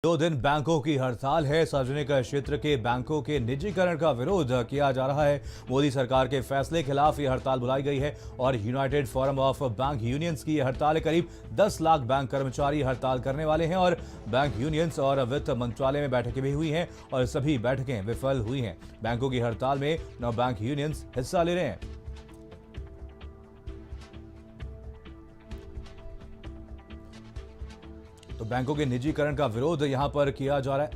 दो दिन बैंकों की हड़ताल है। सार्वजनिक क्षेत्र के बैंकों के निजीकरण का विरोध किया जा रहा है। मोदी सरकार के फैसले के खिलाफ ये हड़ताल बुलाई गई है और United forum of bank unions की हड़ताल है। करीब 10 लाख बैंक कर्मचारी हड़ताल करने वाले हैं और बैंक यूनियंस और वित्त मंत्रालय में बैठकें भी हुई हैं और सभी बैठकें विफल हुई हैं। बैंकों की हड़ताल में 9 बैंक यूनियंस हिस्सा ले रहे हैं। तो बैंकों के निजीकरण का विरोध यहां पर किया जा रहा है।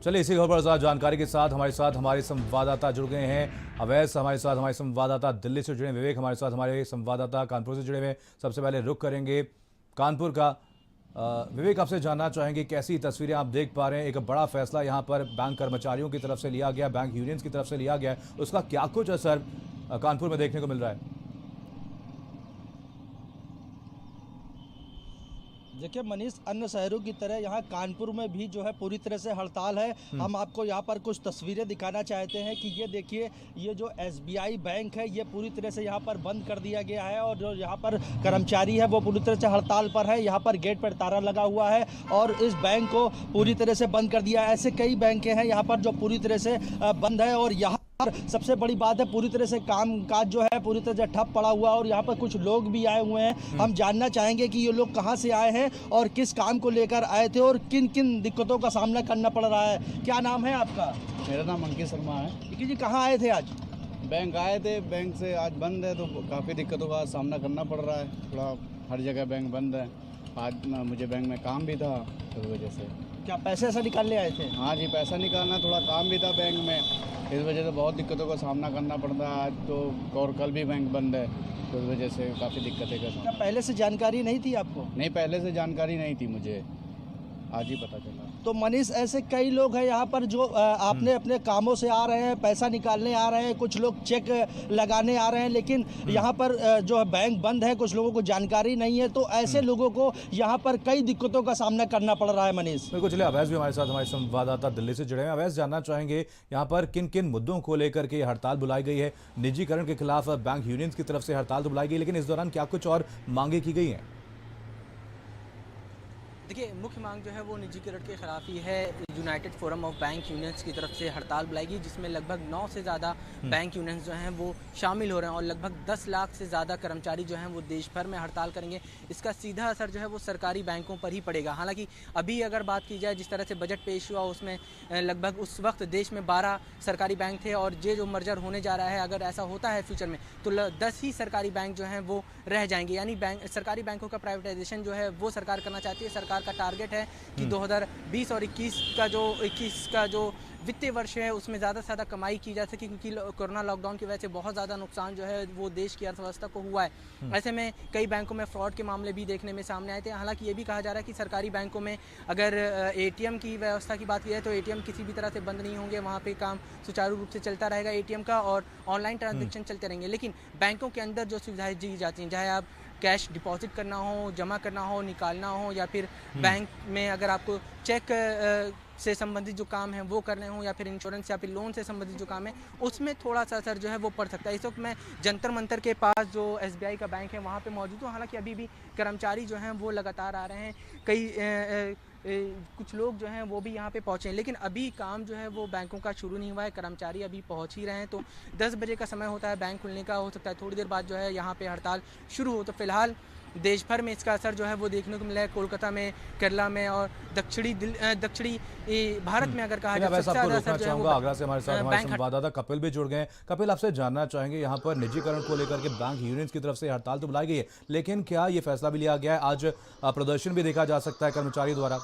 चलिए इसी खबर पर ज्यादा जानकारी के साथ हमारे संवाददाता जुड़ गए हैं। अवैस हमारे संवाददाता दिल्ली से जुड़े, विवेक हमारे संवाददाता कानपुर से जुड़े हुए। सबसे पहले रुख करेंगे कानपुर का। विवेक, आपसे जानना चाहेंगे कैसी तस्वीरें आप देख पा रहे हैं। एक बड़ा फैसला यहां पर बैंक कर्मचारियों की तरफ से लिया गया, बैंक यूनियंस की तरफ से लिया गया है, उसका क्या कुछ असर कानपुर में देखने को मिल रहा है? देखिए मनीष, अन्य शहरों की तरह यहाँ कानपुर में भी जो है पूरी तरह से हड़ताल है। हम आपको यहाँ पर कुछ तस्वीरें दिखाना चाहते हैं कि ये देखिए, ये जो एसबीआई बैंक है ये पूरी तरह से यहाँ पर बंद कर दिया गया है और जो यहाँ पर कर्मचारी है वो पूरी तरह से हड़ताल पर है। यहाँ पर गेट पर ताला लगा हुआ है और इस बैंक को पूरी तरह से बंद कर दिया है। ऐसे कई बैंकें हैं यहाँ पर जो पूरी तरह से बंद है और यहाँ सबसे बड़ी बात है पूरी तरह से काम काज जो है पूरी तरह से ठप पड़ा हुआ और यहाँ पर कुछ लोग भी आए हुए हैं। हम जानना चाहेंगे कि ये लोग कहाँ से आए हैं और किस काम को लेकर आए थे और किन किन दिक्कतों का सामना करना पड़ रहा है। क्या नाम है आपका? मेरा नाम अंकित शर्मा है। अंकित जी, कहाँ आए थे आज? बैंक आए थे, बैंक से आज बंद है तो काफ़ी दिक्कतों का सामना करना पड़ रहा है। थोड़ा हर जगह बैंक बंद है। आज मुझे बैंक में काम भी था, तो इस वजह से। क्या पैसे ऐसा निकालने आए थे? हाँ जी, पैसा निकालना, थोड़ा काम भी था बैंक में, इस वजह से बहुत दिक्कतों का सामना करना पड़ रहा है आज तो। और कल भी बैंक बंद है तो इस वजह से काफ़ी दिक्कतें का। क्या पहले से जानकारी नहीं थी आपको? नहीं, पहले से जानकारी नहीं थी मुझे, आज ही पता चला। तो मनीष, ऐसे कई लोग हैं यहाँ पर जो आपने अपने कामों से आ रहे हैं, पैसा निकालने आ रहे हैं, कुछ लोग चेक लगाने आ रहे हैं, लेकिन यहाँ पर जो है बैंक बंद है, कुछ लोगों को जानकारी नहीं है, तो ऐसे लोगों को यहाँ पर कई दिक्कतों का सामना करना पड़ रहा है। मनीष, बिल्कुल। चलिए अवैस भी हमारे संवाददाता दिल्ली से जुड़े हैं। अवैस, जानना चाहेंगे यहाँ पर किन किन मुद्दों को लेकर के हड़ताल बुलाई गई है? निजीकरण के खिलाफ बैंक यूनियंस की तरफ से हड़ताल तो बुलाई गई, लेकिन इस दौरान क्या कुछ और मांगे की गई हैं? देखिए, मुख्य मांग जो है वो निजीकरण के खिलाफ ही है। United forum of bank unions की तरफ से हड़ताल बुलाई गई, जिसमें लगभग 9 से ज़्यादा बैंक यूनियंस जो हैं वो शामिल हो रहे हैं और लगभग 10 लाख से ज़्यादा कर्मचारी जो हैं वो देश भर में हड़ताल करेंगे। इसका सीधा असर जो है वो सरकारी बैंकों पर ही पड़ेगा। हालांकि अभी अगर बात की जाए, जिस तरह से बजट पेश हुआ उसमें लगभग उस वक्त देश में 12 सरकारी बैंक थे और ये जो मर्जर होने जा रहा है, अगर ऐसा होता है फ्यूचर में, तो 10 ही सरकारी बैंक जो हैं वो रह जाएंगे। यानी सरकारी बैंकों का प्राइवेटाइजेशन जो है वो सरकार करना चाहती है। सरकार का टारगेट है कि 2020 और 21 का जो वित्तीय वर्ष है उसमें ज़्यादा से ज़्यादा कमाई की जा सके, क्योंकि कोरोना लॉकडाउन की वजह से बहुत ज़्यादा नुकसान जो है वो देश की अर्थव्यवस्था को हुआ है। ऐसे में कई बैंकों में फ्रॉड के मामले भी देखने में सामने आए थे। हालांकि ये भी कहा जा रहा है कि सरकारी बैंकों में अगर एटीएम की व्यवस्था की बात की जाए तो एटीएम किसी भी तरह से बंद नहीं होंगे, वहाँ पे काम सुचारू रूप से चलता रहेगा एटीएम का और ऑनलाइन ट्रांजेक्शन चलते रहेंगे। लेकिन बैंकों के अंदर जो सुविधाएं दी जाती हैं, चाहे आप कैश डिपॉजिट करना हो, जमा करना हो, निकालना हो, या फिर बैंक में अगर आपको चेक से संबंधित जो काम है वो करने हो, या फिर इंश्योरेंस या फिर लोन से संबंधित जो काम है, उसमें थोड़ा सा असर जो है वो पड़ सकता है। इस वक्त मैं जंतर मंतर के पास जो एसबीआई का बैंक है वहाँ पे मौजूद हूँ। हालांकि अभी भी कर्मचारी जो हैं वो लगातार आ रहे हैं। कुछ लोग जो हैं वो भी यहाँ पे पहुँचे हैं, लेकिन अभी काम जो है वो बैंकों का शुरू नहीं हुआ है। कर्मचारी अभी पहुँच ही रहे हैं। तो 10 बजे का समय होता है बैंक खुलने का, हो सकता है थोड़ी देर बाद जो है यहाँ पे हड़ताल शुरू हो। तो फिलहाल देश भर में इसका असर जो है वो देखने को मिला है। कोलकाता में, केरला में और दक्षिणी भारत में अगर कहा जाए तो सबसे ज्यादा असर जो है आगरा से हमारे संवाददाता कपिल भी जुड़ गए हैं। कपिल, आपसे जानना चाहेंगे यहाँ पर निजीकरण को लेकर के बैंक यूनियंस की तरफ से हड़ताल तो बुलाई गई है, लेकिन क्या ये फैसला भी लिया गया है? आज प्रदर्शन भी देखा जा सकता है कर्मचारी द्वारा।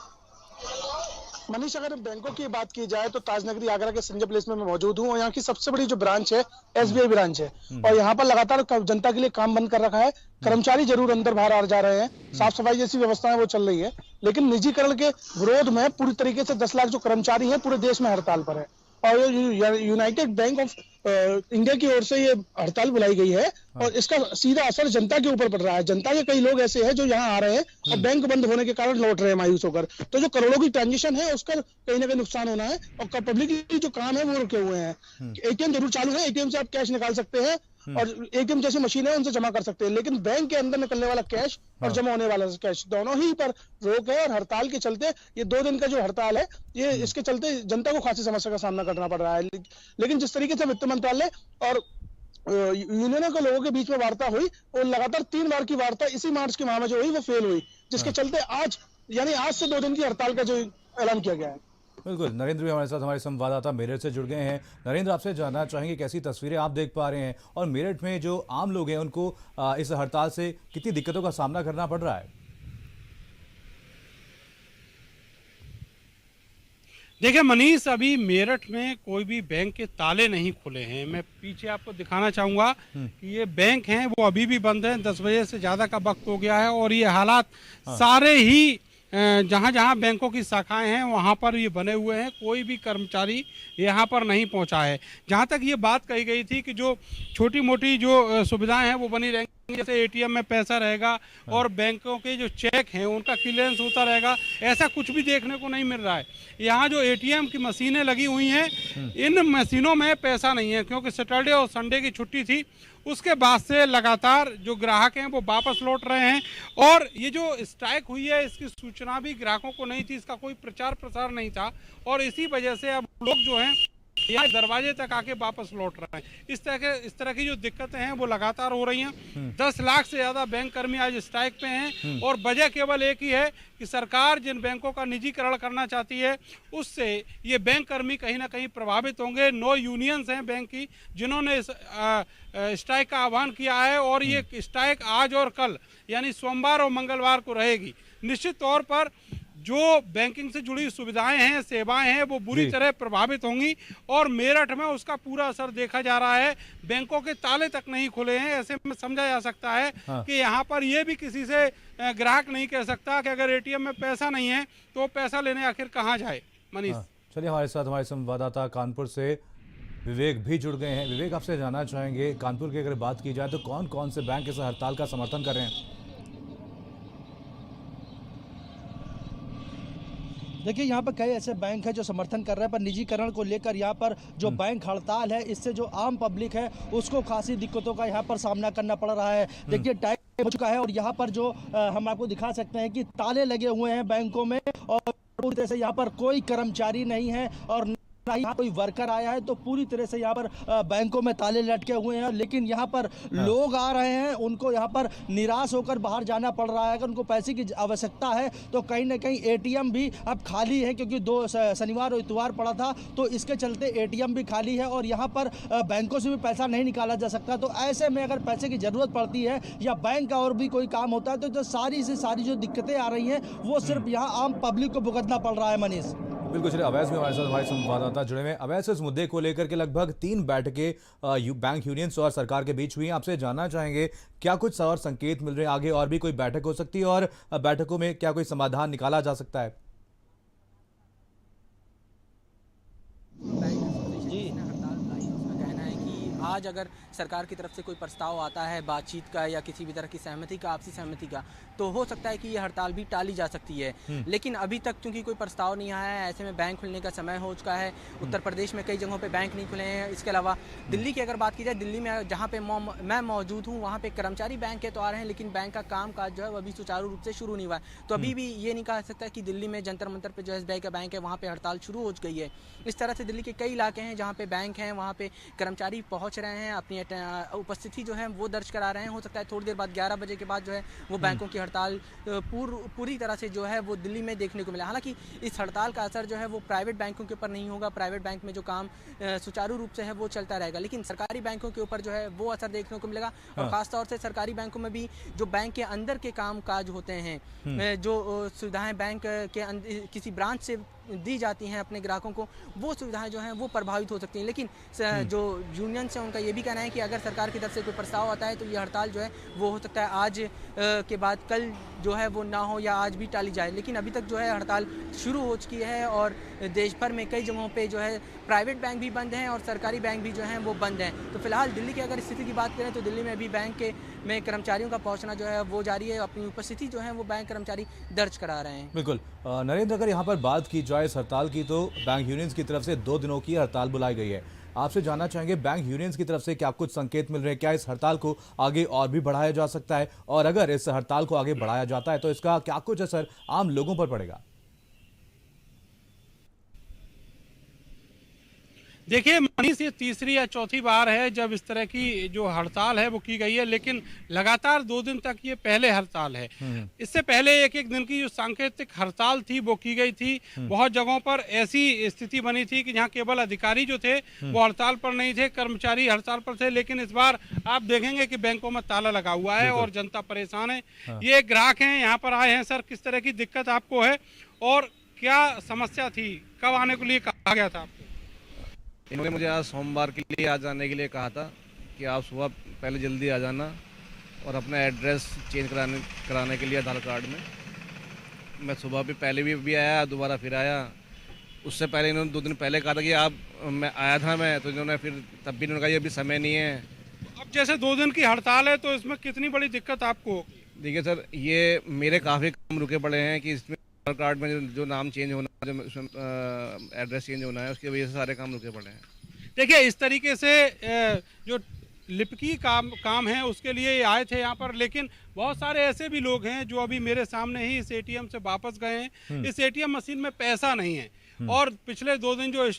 मनीष, अगर बैंकों की बात की जाए तो ताजनगरी आगरा के संजय प्लेस में मैं मौजूद हूँ और यहाँ की सबसे बड़ी जो ब्रांच है एसबीआई ब्रांच है और यहाँ पर लगातार जनता के लिए काम बंद कर रखा है। कर्मचारी जरूर अंदर बाहर आ जा रहे हैं, साफ सफाई जैसी व्यवस्थाएं वो चल रही है, लेकिन निजीकरण के विरोध में पूरी तरीके से 10 लाख जो कर्मचारी हैं पूरे देश में हड़ताल पर है। और यूनाइटेड बैंक ऑफ इंडिया की ओर से ये हड़ताल बुलाई गई है और इसका सीधा असर जनता के ऊपर पड़ रहा है। जनता के कई लोग ऐसे हैं जो यहाँ आ रहे हैं और बैंक बंद होने के कारण लौट रहे हैं मायूस होकर, तो जो करोड़ों की ट्रांजेक्शन है उसका कहीं ना कहीं नुकसान होना है और पब्लिक जो काम है वो रुके हुए हैं। एटीएम जरूर चालू है, एटीएम से आप कैश निकाल सकते हैं और एटीएम जैसी मशीन है उनसे जमा कर सकते हैं, लेकिन बैंक के अंदर निकलने वाला कैश और जमा होने वाला कैश दोनों ही पर रोक है। और हड़ताल के चलते ये 2 दिन का जो हड़ताल है, ये इसके चलते जनता को खासी समस्या का सामना करना पड़ रहा है। लेकिन जिस तरीके से वित्त मंत्रालय और यूनियनों के लोगों के बीच में वार्ता हुई, और लगातार 3 बार की वार्ता इसी मार्च के माह में जो हुई वो फेल हुई, जिसके चलते आज यानी आज से 2 दिन की हड़ताल का जो ऐलान किया गया है। बिल्कुल, नरेंद्र भी हमारे साथ, हमारे संवाददाता मेरठ से जुड़ गए हैं। नरेंद्र, आपसे जानना चाहेंगे कैसी तस्वीरें आप देख पा रहे हैं और मेरठ में जो आम लोग हैं उनको इस हड़ताल से कितनी दिक्कतों का सामना करना पड़ रहा है? देखिए मनीष, अभी मेरठ में कोई भी बैंक के ताले नहीं खुले हैं। मैं पीछे आपको दिखाना चाहूँगा कि ये बैंक हैं वो अभी भी बंद हैं। 10 बजे से ज़्यादा का वक्त हो गया है और ये हालात सारे ही जहाँ जहाँ बैंकों की शाखाएं हैं वहाँ पर ये बने हुए हैं। कोई भी कर्मचारी यहाँ पर नहीं पहुँचा है। जहाँ तक ये बात कही गई थी कि जो छोटी मोटी जो सुविधाएं हैं वो बनी रहेंगी, जैसे एटीएम में पैसा रहेगा और बैंकों के जो चेक हैं उनका क्लियरेंस होता रहेगा, ऐसा कुछ भी देखने को नहीं मिल रहा है। यहाँ जो एटीएम की मशीनें लगी हुई हैं, इन मशीनों में पैसा नहीं है, क्योंकि सैटरडे और संडे की छुट्टी थी। उसके बाद से लगातार जो ग्राहक हैं वो वापस लौट रहे हैं। और ये जो स्ट्राइक हुई है इसकी सूचना भी ग्राहकों को नहीं थी, इसका कोई प्रचार प्रसार नहीं था, और इसी वजह से अब लोग जो हैं यहाँ दरवाजे तक आके वापस लौट रहे हैं। इस तरह की जो दिक्कतें हैं वो लगातार हो रही हैं। 10 लाख से ज़्यादा बैंक कर्मी आज स्ट्राइक पे हैं और वजह केवल एक ही है कि सरकार जिन बैंकों का निजीकरण करना चाहती है उससे ये बैंक कर्मी कहीं ना कहीं प्रभावित होंगे। 9 यूनियंस हैं बैंक की जिन्होंने इस स्ट्राइक का आह्वान किया है और ये स्ट्राइक आज और कल यानी सोमवार और मंगलवार को रहेगी। निश्चित तौर पर जो बैंकिंग से जुड़ी सुविधाएं हैं, सेवाएं हैं, वो बुरी तरह प्रभावित होंगी और मेरठ में उसका पूरा असर देखा जा रहा है। बैंकों के ताले तक नहीं खुले हैं, ऐसे में समझा जा सकता है कि यहाँ पर ये भी किसी से ग्राहक नहीं कह सकता कि अगर एटीएम में पैसा नहीं है तो पैसा लेने आखिर कहाँ जाए। मनीष, चलिए हमारे साथ हमारे संवाददाता कानपुर से विवेक भी जुड़ गए हैं। विवेक, आपसे जानना चाहेंगे, कानपुर की अगर बात की जाए तो कौन कौन से बैंक इस हड़ताल का समर्थन कर रहे हैं? देखिए, यहाँ पर कई ऐसे बैंक हैं जो समर्थन कर रहे हैं, पर निजीकरण को लेकर यहाँ पर जो बैंक हड़ताल है इससे जो आम पब्लिक है उसको खासी दिक्कतों का यहाँ पर सामना करना पड़ रहा है। देखिए, टाइम हो चुका है और यहाँ पर जो हम आपको दिखा सकते हैं कि ताले लगे हुए हैं बैंकों में और पूरी तरह से यहाँ पर कोई कर्मचारी नहीं है और ना यहाँ कोई वर्कर आया है, तो पूरी तरह से यहाँ पर बैंकों में ताले लटके हुए हैं। लेकिन यहाँ पर लोग आ रहे हैं, उनको यहाँ पर निराश होकर बाहर जाना पड़ रहा है। अगर उनको पैसे की आवश्यकता है तो कहीं ना कहीं एटीएम भी अब खाली है, क्योंकि 2 शनिवार और इतवार पड़ा था, तो इसके चलते एटीएम भी खाली है और यहाँ पर बैंकों से भी पैसा नहीं निकाला जा सकता। तो ऐसे में अगर पैसे की ज़रूरत पड़ती है या बैंक का और भी कोई काम होता है तो जो सारी से सारी जो दिक्कतें आ रही हैं वो सिर्फ यहाँ आम पब्लिक को भुगतना पड़ रहा है। मनीष, बिल्कुल, चलिए अवैध में हमारे साथ हमारे संवाददाता जुड़े हुए हैं। अवैध से इस मुद्दे को लेकर के लगभग 3 बैठकें बैंक यूनियंस और सरकार के बीच हुई हैं। आपसे जानना चाहेंगे क्या कुछ और संकेत मिल रहे हैं, आगे और भी कोई बैठक हो सकती है और बैठकों में क्या कोई समाधान निकाला जा सकता है? आज अगर सरकार की तरफ से कोई प्रस्ताव आता है बातचीत का या किसी भी तरह की सहमति का, आपसी सहमति का, तो हो सकता है कि ये हड़ताल भी टाली जा सकती है। लेकिन अभी तक क्योंकि कोई प्रस्ताव नहीं आया है, ऐसे में बैंक खुलने का समय हो चुका है। उत्तर प्रदेश में कई जगहों पे बैंक नहीं खुले हैं। इसके अलावा दिल्ली की अगर बात की जाए, दिल्ली में जहाँ पे मैं मौजूद हूँ वहाँ पे कर्मचारी बैंक के तो आ रहे हैं, लेकिन बैंक का काम काज जो है वो अभी सुचारू रूप से शुरू नहीं हुआ है। तो अभी भी ये नहीं कहा सकता कि दिल्ली में जंतर मंतर पर जो SBI का बैंक है वहाँ पर हड़ताल शुरू हो गई है। इस तरह से दिल्ली के कई इलाके हैं जहाँ पे बैंक हैं, वहाँ पे कर्मचारी पहुँच रहे हैं, अपनी उपस्थिति जो है वो दर्ज करा रहे हैं। हो सकता है थोड़ी देर बाद 11 बजे के बाद जो है वो बैंकों की हड़ताल पूरी तरह से जो है वो दिल्ली में देखने को मिला। हालांकि इस हड़ताल का असर जो है वो प्राइवेट बैंकों के ऊपर नहीं होगा। प्राइवेट बैंक में जो काम सुचारू रूप से है वो चलता रहेगा, लेकिन सरकारी बैंकों के ऊपर जो है वो असर देखने को मिलेगा। और खासतौर से सरकारी बैंकों में भी जो बैंक के अंदर के काम काज होते हैं, जो सुविधाएं बैंक के किसी ब्रांच से दी जाती हैं अपने ग्राहकों को, वो सुविधाएं जो हैं वो प्रभावित हो सकती हैं। लेकिन जो यूनियन है उनका ये भी कहना है कि अगर सरकार की तरफ से कोई प्रस्ताव आता है तो ये हड़ताल जो है वो हो सकता है आज के बाद कल जो है वो ना हो या आज भी टाली जाए। लेकिन अभी तक जो है हड़ताल शुरू हो चुकी है और देश भर में कई जगहों पे जो है प्राइवेट बैंक भी बंद हैं और सरकारी बैंक भी जो हैं वो बंद हैं। तो फिलहाल दिल्ली की अगर स्थिति की बात करें तो दिल्ली में अभी बैंक में कर्मचारियों का पहुंचना जो है वो जारी है। अपनी उपस्थिति जो है वो बैंक कर्मचारी दर्ज करा रहे हैं। बिल्कुल नरेंद्र, अगर यहाँ पर बात की जाए इस हड़ताल की तो बैंक यूनियंस की तरफ से 2 दिनों की हड़ताल बुलाई गई है। आपसे जानना चाहेंगे बैंक यूनियंस की तरफ से क्या कुछ संकेत मिल रहे हैं, क्या इस हड़ताल को आगे और भी बढ़ाया जा सकता है, और अगर इस हड़ताल को आगे बढ़ाया जाता है तो इसका क्या कुछ असर आम लोगों पर पड़ेगा? देखिए मनीष, ये तीसरी या चौथी बार है जब इस तरह की जो हड़ताल है वो की गई है, लेकिन लगातार 2 दिन तक ये पहले हड़ताल है। इससे पहले एक दिन की जो सांकेतिक हड़ताल थी वो की गई थी। बहुत जगहों पर ऐसी स्थिति बनी थी कि जहां केवल अधिकारी जो थे वो हड़ताल पर नहीं थे, कर्मचारी हड़ताल पर थे। लेकिन इस बार आप देखेंगे कि बैंकों में ताला लगा हुआ है और जनता परेशान है। ये एक ग्राहक हैं, यहाँ पर आए हैं। सर, किस तरह की दिक्कत आपको है और क्या समस्या थी? कब आने के लिए कहा गया था आपको? इन्होंने मुझे आज सोमवार के लिए आ जाने के लिए कहा था कि आप सुबह पहले जल्दी आ जाना और अपना एड्रेस चेंज कराने के लिए आधार कार्ड में। मैं सुबह भी पहले भी आया, दोबारा फिर आया। उससे पहले इन्होंने 2 दिन पहले कहा था कि मैं आया था तो इन्होंने फिर तब भी इन्होंने कहा ये अभी समय नहीं है। अब जैसे 2 दिन की हड़ताल है तो इसमें कितनी बड़ी दिक्कत आपको होगी? देखिए सर, ये मेरे काफ़ी काम रुके पड़े हैं कि इसमें आधार कार्ड में जो नाम चेंज होना, जो एड्रेस चेंज होना है, उसकी वजह से सारे काम रुके पड़े हैं। देखिए, इस तरीके से जो लिपकी काम है उसके लिए आए थे यहाँ पर, लेकिन बहुत सारे ऐसे भी लोग हैं जो अभी मेरे सामने ही इस एटीएम से वापस गए हैं। इस एटीएम मशीन में पैसा नहीं है और पिछले 2 दिन जो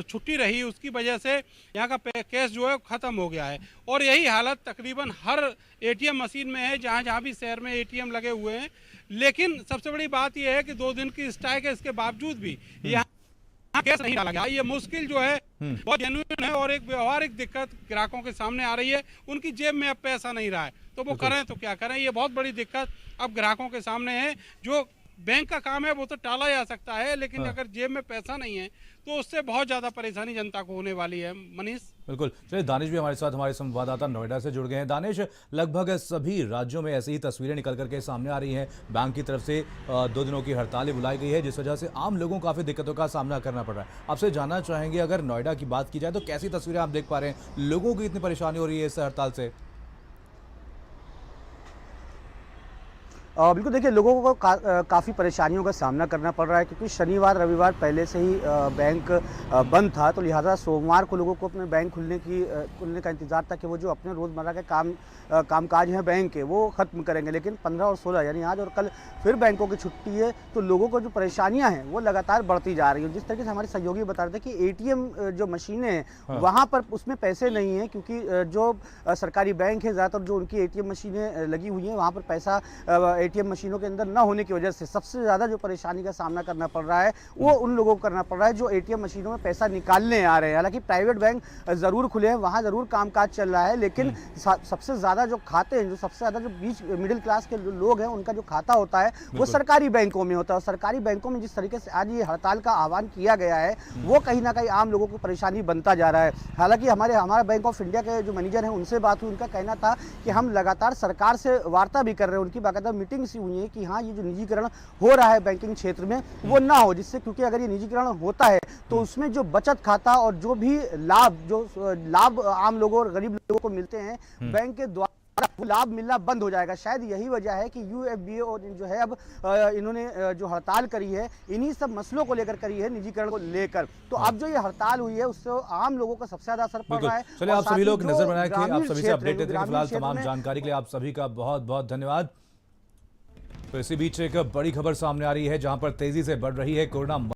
छुट्टी रही उसकी वजह से यहाँ का कैश जो है खत्म हो गया है। और यही हालत तकरीबन हर एटीएम मशीन में है जहाँ भी शहर में एटीएम लगे हुए हैं। लेकिन सबसे बड़ी बात यह है कि 2 दिन की स्ट्राइक है, इसके बावजूद भी यहाँ कैश नहीं डाला गया। ये मुश्किल जो है बहुत जेन्युइन है और एक व्यवहारिक दिक्कत ग्राहकों के सामने आ रही है। उनकी जेब में अब पैसा नहीं रहा है तो वो करें तो क्या करें। ये बहुत बड़ी दिक्कत अब ग्राहकों के सामने है। जो बैंक का काम है वो तो टाला जा सकता है, लेकिन अगर जेब में पैसा नहीं है तो उससे बहुत ज्यादा परेशानी जनता को होने वाली है। मनीष, बिल्कुल। चलिए, दानिश भी हमारे साथ, हमारे संवाददाता नोएडा से जुड़ गए हैं। दानिश, लगभग सभी राज्यों में ऐसी ही तस्वीरें निकल करके सामने आ रही हैं। बैंक की तरफ से 2 दिनों की हड़ताल बुलाई गई है, जिस वजह से आम लोगों को काफ़ी दिक्कतों का सामना करना पड़ रहा है। आपसे जानना चाहेंगे, अगर नोएडा की बात की जाए तो कैसी तस्वीरें आप देख पा रहे हैं? लोगों की इतनी परेशानी हो रही है इस हड़ताल से? बिल्कुल, देखिए लोगों को काफ़ी परेशानियों का सामना करना पड़ रहा है क्योंकि शनिवार रविवार पहले से ही बैंक बंद था, तो लिहाजा सोमवार को लोगों को अपने बैंक खुलने का इंतज़ार था कि वो जो अपने रोज़मर्रा के कामकाज हैं बैंक के वो ख़त्म करेंगे। लेकिन 15 और 16 यानी आज और कल फिर बैंकों की छुट्टी है, तो लोगों को जो परेशानियां हैं वो लगातार बढ़ती जा रही हैं। जिस तरीके से हमारे सहयोगी बता रहे थे कि एटीएम जो मशीनें हैं वहाँ पर उसमें पैसे नहीं हैं क्योंकि जो सरकारी बैंक है ज़्यादातर जो उनकी एटीएम मशीनें लगी हुई हैं वहाँ पर पैसा एटीएम मशीनों के अंदर न होने की वजह से सबसे ज़्यादा जो परेशानी का सामना करना पड़ रहा है वो उन लोगों को करना पड़ रहा है जो एटीएम मशीनों में पैसा निकालने आ रहे हैं। हालांकि प्राइवेट बैंक ज़रूर खुले हैं, वहाँ ज़रूर कामकाज चल रहा है, लेकिन सबसे ज़्यादा जो खाते हैं, जो सबसे ज़्यादा जो बीच मिडिल क्लास के लोग हैं उनका जो खाता होता है वो सरकारी बैंकों में होता है। और सरकारी बैंकों में जिस तरीके से आज ये हड़ताल का आह्वान किया गया है वो कहीं ना कहीं आम लोगों को परेशानी बनता जा रहा है। हालांकि हमारा बैंक ऑफ इंडिया के जो मैनेजर हैं उनसे बात हुई, उनका कहना था कि हम लगातार सरकार से वार्ता भी कर रहे हैं, उनकी बाकायदा मीटिंग सी हुई है कि हाँ ये जो निजीकरण हो रहा है बैंकिंग क्षेत्र में वो ना हो, जिससे क्योंकि अगर ये निजीकरण होता है तो उसमें जो बचत खाता और जो भी लाभ आम लोगों और गरीब लोगों को मिलते हैं बैंक के द्वारा वो लाभ मिलना बंद हो जाएगा। शायद यही वजह है कि यूएफबीए और जो है अब इन्होंने जो हड़ताल करी है इन्हीं सब मसलों को लेकर करी है, निजीकरण को लेकर। तो अब जो ये हड़ताल हुई है उससे आम लोगों को सबसे ज्यादा असर पड़ रहा है। चलिए, आप सभी लोग नजर बनाए कि आप सभी से अपडेट देते हैं। फिलहाल तमाम जानकारी के लिए आप सभी का बहुत बहुत धन्यवाद। तो इसी बीच एक बड़ी खबर सामने आ रही है जहां पर तेजी से बढ़ रही है कोरोना